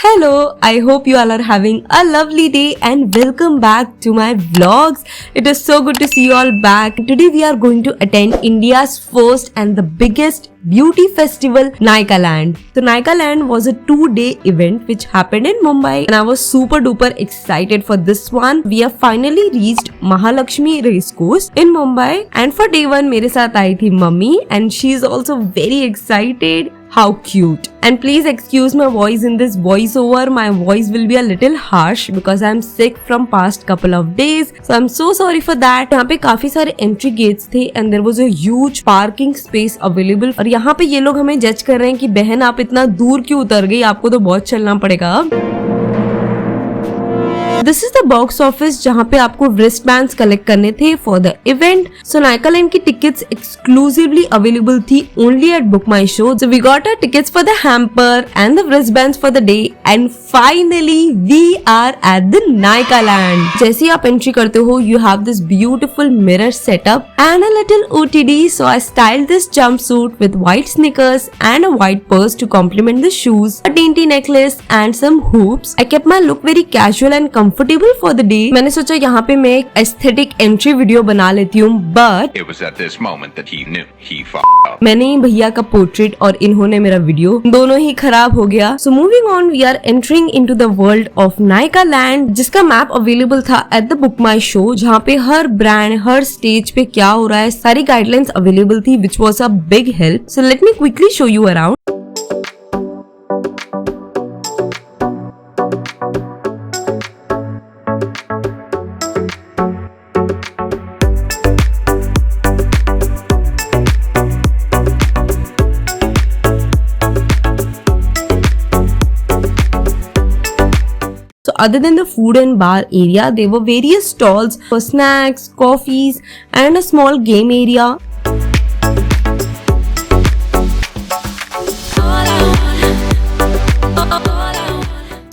Hello, I hope you all are having a lovely day and welcome back to my vlogs. It is so good to see you all back. Today we are going to attend India's first and the biggest beauty festival, Nykaa. So Nykaa was a 2-day event which happened in Mumbai and I was super duper excited for this one. We have finally reached Mahalakshmi Racecourse in Mumbai and for day 1 मेरे साथ आई थी mummy and she is also very excited. How cute. And please excuse my voice in this voiceover. My voice will be a little harsh because I'm sick from past couple of days. So I'm so sorry for that. यहाँ पे काफी सारे entry gates थे and there was a huge parking space available. और यहाँ पे ये लोग हमें जज कर रहे हैं कि बहन आप इतना दूर क्यों उतर गई, आपको तो बहुत चलना पड़ेगा. This is the box office जहाँ पे आपको wristbands कलेक्ट करने थे for the event. So Nykaa की tickets exclusively available थी only at Book My Show. So we got our tickets for the hamper and the wristbands for the day and finally we are at the Nykaa Land. जैसे ही आप entry करते हो you have this beautiful mirror setup and a little OTD. So I styled this jumpsuit with white sneakers and a white purse to complement the shoes, a dainty necklace and some hoops. I kept my look very casual and comfortable for the day. मैंने सोचा यहाँ पे मैं एक aesthetic entry video बना लेती हूँ, but it was at this moment that he knew he fucked up. मैंने भैया का पोर्ट्रेट और इन्होंने मेरा वीडियो दोनों ही खराब हो गया. So moving on, we are entering into the world of Nykaa Land, जिसका मैप अवेलेबल था at the Book My Show, जहाँ पे हर ब्रांड हर स्टेज पे क्या हो रहा है सारी गाइडलाइंस अवेलेबल थी, which was a big help. So let me quickly show you around. Other than the food and bar area, there were various stalls for snacks, coffees and a small game area.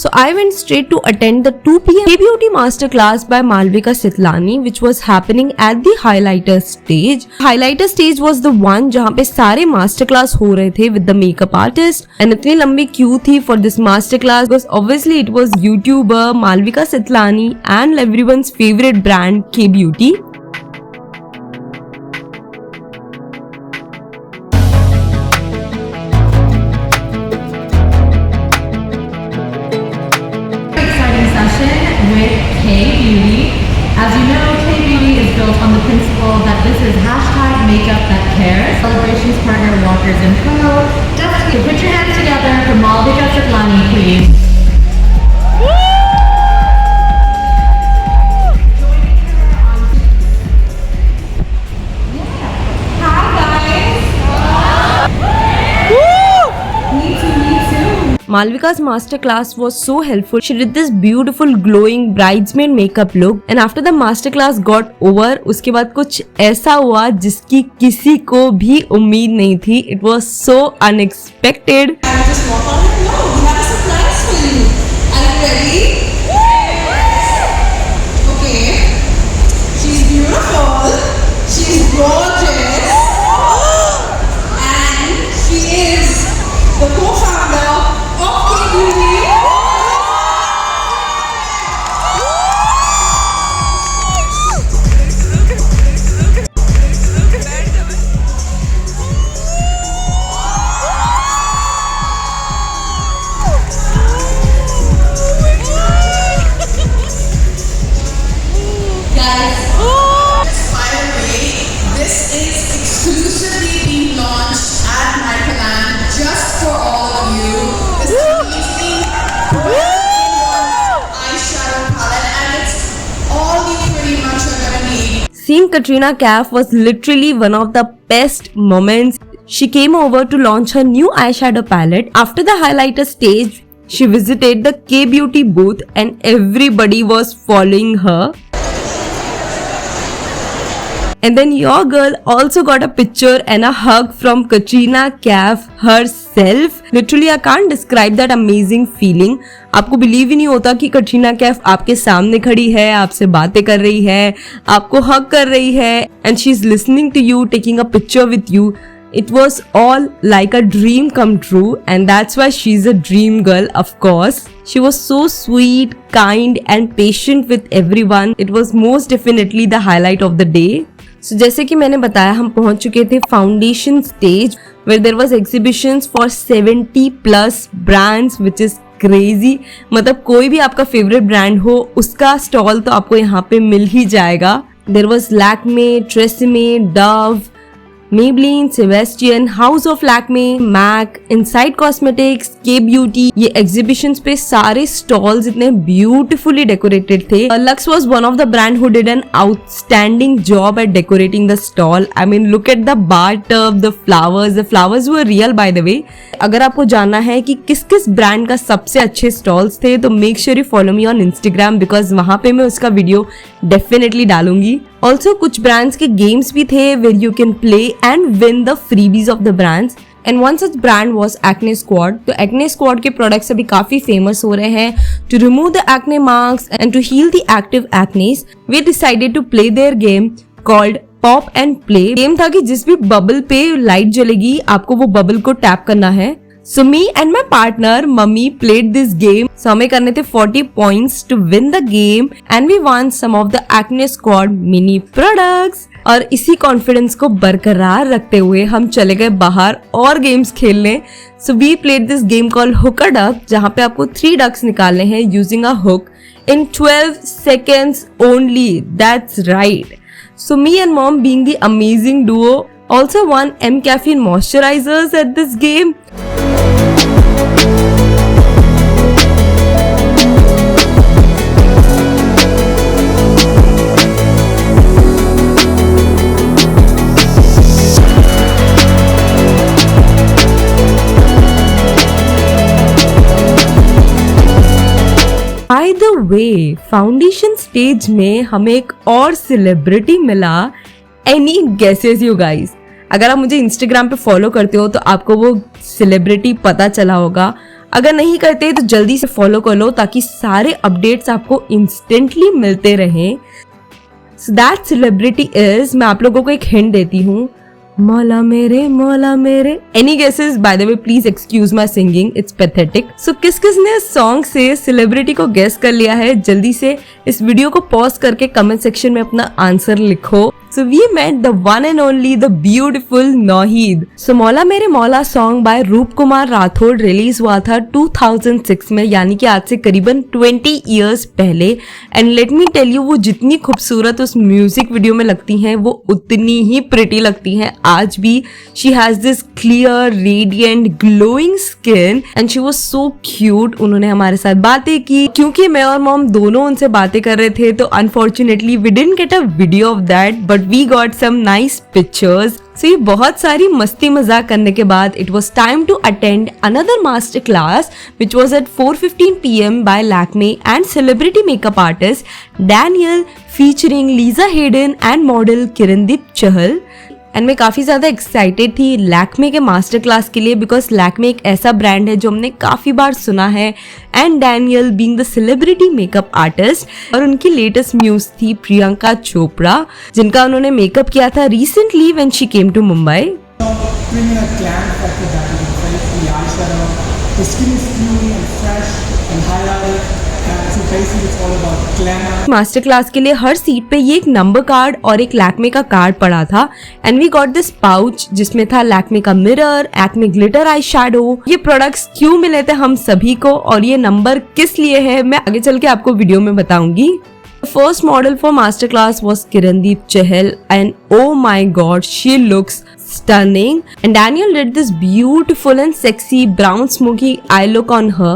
So I went straight to attend the 2 PM K-Beauty Masterclass by Malvika Sitlani, which was happening at the highlighter stage. Highlighter stage was the one जहाँ पे सारे masterclass हो रहे थे with the makeup artist. And इतनी लंबी queue थी for this masterclass because obviously it was YouTuber Malvika Sitlani and everyone's favorite brand K-Beauty. With K-Beauty. As you know, K-Beauty is built on the principle that this is #makeup that cares. Celebrations partner Walkers & Co. Just put your hands together for Malvika Sitlani, please. Malvika's masterclass was so helpful. She did this beautiful glowing bridesmaid makeup look and after the masterclass got over, उसके बाद कुछ ऐसा हुआ जिसकी किसी को भी उम्मीद नहीं थी. It was so unexpected. I just walk on it. No, we have a surprise for you. Are you ready? Okay. She's beautiful. She's gorgeous. And she is the co-founder of K-Beauty. Guys, just by the way, this is exclusively being launched at Nykaa Land just for all of you. This is amazing eyeshadow palette and it's all you pretty much are gonna need. Seeing Katrina Kaif was literally one of the best moments. She came over to launch her new eyeshadow palette. After the highlighter stage, she visited the K-Beauty booth and everybody was following her. And then your girl also got a picture and a hug from Katrina Kaif herself. Literally I can't describe that amazing feeling. आपको believe ही नहीं होता कि कटरीना कैफ आपके सामने खड़ी है, आपसे बातें कर रही है, आपको हग कर रही है and she is listening to you, taking a picture with you. It was all like a dream come true, and that's why she's a dream girl, of course. She was so sweet, kind and patient with everyone. It was most definitely the highlight of the day. So जैसे कि मैंने बताया, हम पहुंच चुके थे foundation stage where there was exhibitions for 70 plus brands, which is crazy. मतलब कोई भी आपका फेवरेट ब्रांड हो, उसका स्टॉल तो आपको यहाँ पे मिल ही जाएगा. There was Lakme, Tresemme, Dove, Maybelline, Sebastian, House of Lakme, MAC, Inside Cosmetics, K Beauty. ये exhibitions पे सारे stalls इतने beautifully decorated थे. Lux was one of the brand who did an outstanding job at decorating the stall. I mean, look at the bar tub, the flowers. The flowers were real, by the way. अगर आपको जानना है कि किस किस brand का सबसे अच्छे stalls थे, तो make sure you follow me on Instagram because वहाँ पे मैं उसका वीडियो डेफिनेटली डालूंगी. ऑल्सो कुछ ब्रांड्स के गेम्स भी थे where you can play and win the freebies of the brands. And one such brand was Acne Squad. तो Acne Squad के प्रोडक्ट्स अभी काफी फेमस हो रहे हैं. To remove the acne marks and to heal the active acne, we decided to play their game called Pop and Play. Game था कि जिस भी बबल पे लाइट जलेगी, आपको वो बबल को टैप करना है. So me and my partner Mummy played this game. So हमें करने थे 40 points to win the game and we won some of the Acne Squad mini products. और इसी कॉन्फिडेंस को बरकरार रखते हुए हम चले गए बाहर और गेम्स खेलने. So we played this game called Hook a Duck, जहाँ पे आपको 3 ducks निकालने हैं using a hook in 12 seconds only. That's right. So me and Mom, being the amazing duo, also won M Caffeine moisturizers at this game. By the way, foundation stage में हमें एक और celebrity मिला. Any guesses you guys? अगर आप मुझे Instagram पे follow करते हो तो आपको वो सेलिब्रिटी पता चला होगा. अगर नहीं करते तो जल्दी से फॉलो कर लो ताकि सारे अपडेट्स आपको इंस्टेंटली मिलते रहें. So that celebrity is, मैं आप लोगों को एक हिंट देती हूँ, मौला मेरे मौला मेरे. Any guesses? By the way, please excuse my singing, it's pathetic. So किस किस ने इस सॉन्ग से सेलिब्रिटी को गेस कर लिया है, जल्दी से इस वीडियो को पॉज करके कमेंट सेक्शन में अपना आंसर लिखो. So we met the one and only, the beautiful Nauheed. So मौला मेरे मौला सॉन्ग बाय रूप कुमार राठौड़ रिलीज हुआ था 2006 में, यानी कि आज से करीबन 20 years पहले. And let me tell you, वो जितनी खूबसूरत उस म्यूजिक वीडियो में लगती हैं, वो उतनी ही प्रिटी लगती हैं आज भी. She has this clear radiant glowing skin and she was so cute. उन्होंने हमारे साथ बातें की. क्योंकि मैं और मॉम दोनों उनसे बातें कर रहे थे, तो unfortunately we didn't get a video of that, but we got some nice pictures. So ये बहुत सारी मस्ती मजाक करने के बाद it was time to attend another master class which was at 4:15 PM by Lakme and celebrity makeup artist Daniel featuring Lisa Hayden and model Kirandeep Chahal. And मैं काफ़ी ज़्यादा एक्साइटेड थी लैक्मे के मास्टर क्लास के लिए बिकॉज लैक्मे एक ऐसा brand है जो हमने काफ़ी बार सुना है. And Daniel being the celebrity makeup artist, और उनकी लेटेस्ट म्यूज थी प्रियंका चोपड़ा, जिनका उन्होंने मेकअप किया था recently when she came to Mumbai. Master class के लिए हर सीट पे ये एक नंबर कार्ड और एक लैक्मे का कार्ड पड़ा था. And we got this pouch जिसमें था लैक्मे का mirror, Lakme glitter eye shadow. ये प्रोडक्ट्स क्यों मिले थे हम सभी को और ये नंबर किस लिए है, मैं आगे चल के आपको वीडियो में बताऊंगी. First model for masterclass was Kirandeep Chahal, and oh my god, she looks stunning. And Daniel did this beautiful and sexy brown smoky eye look on her.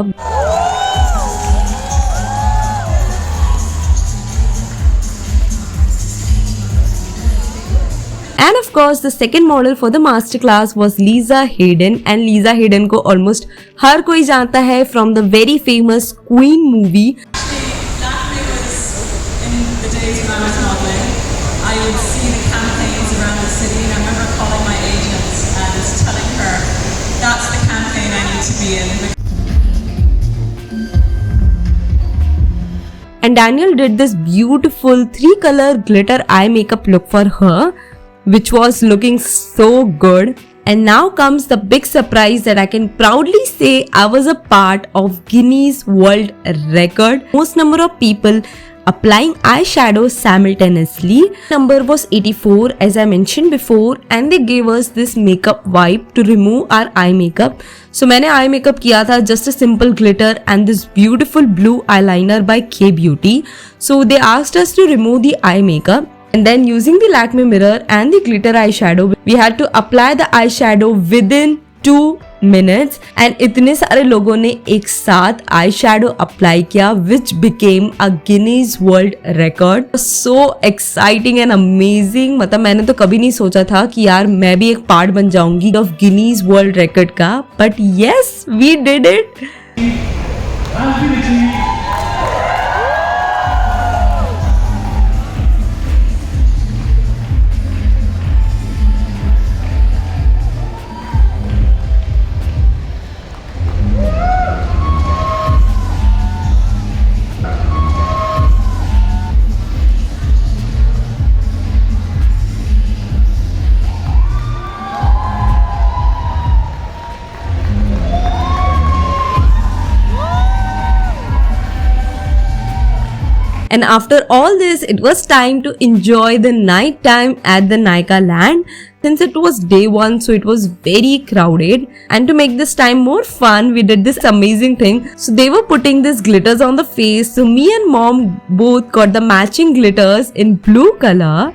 And of course, the second model for the masterclass was Lisa Hayden, and Lisa Hayden को almost हर कोई जानता है from the very famous Queen movie. Lakme was in the days when I was modeling. I would see the campaigns around the city, and I remember calling my agent and just telling her, "That's the campaign I need to be in." And Daniel did this beautiful 3-color glitter eye makeup look for her, which was looking so good. And now comes the big surprise that I can proudly say I was a part of Guinness World Record. Most number of people applying eyeshadow simultaneously. Number was 84 as I mentioned before, and they gave us this makeup wipe to remove our eye makeup. So मैंने eye makeup किया था just a simple glitter and this beautiful blue eyeliner by K Beauty. So they asked us to remove the eye makeup. And then using the Lakme mirror and the glitter eyeshadow, we had to apply the eyeshadow within 2 minutes. And इतने सारे लोगों ने एक साथ eyeshadow apply किया, which became a Guinness World Record. So exciting and amazing. मतलब मैंने तो कभी नहीं सोचा था कि यार मैं भी एक पार्ट बन जाऊंगी of Guinness World Record का. But yes, we did it. And after all this, it was time to enjoy the night time at the Nykaa Land. Since it was day 1, so it was very crowded. And to make this time more fun, we did this amazing thing. So they were putting these glitters on the face. So me and mom both got the matching glitters in blue color.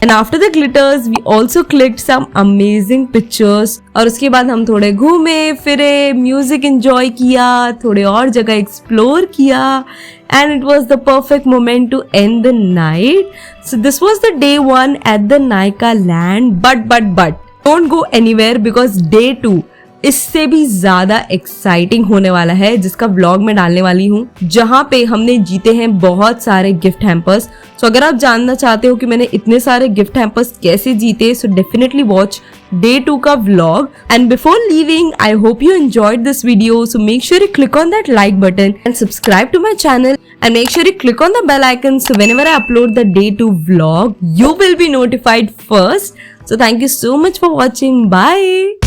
And after the glitters, we also clicked some amazing pictures. और उसके बाद हम थोड़े घूमे फिरे, music enjoy किया, थोड़े और जगह एक्सप्लोर किया. And it was the perfect moment to end the night. So this was the day 1 at the Nykaa Land. But don't go anywhere because day 2 इससे भी ज्यादा एक्साइटिंग होने वाला है, जिसका व्लॉग मैं डालने वाली हूँ, जहाँ पे हमने जीते हैं बहुत सारे गिफ्ट हैम्पर्स. सो अगर आप जानना चाहते हो कि मैंने इतने सारे गिफ्ट हैम्पर्स कैसे जीते, सो डेफिनेटली वॉच डे 2 का vlog. And before leaving, I hope you enjoyed this video. So make sure you click on that like button and subscribe to my channel and make sure you click on the bell icon so whenever I upload the day 2 vlog, you will be notified first. So thank you so much for watching. Bye.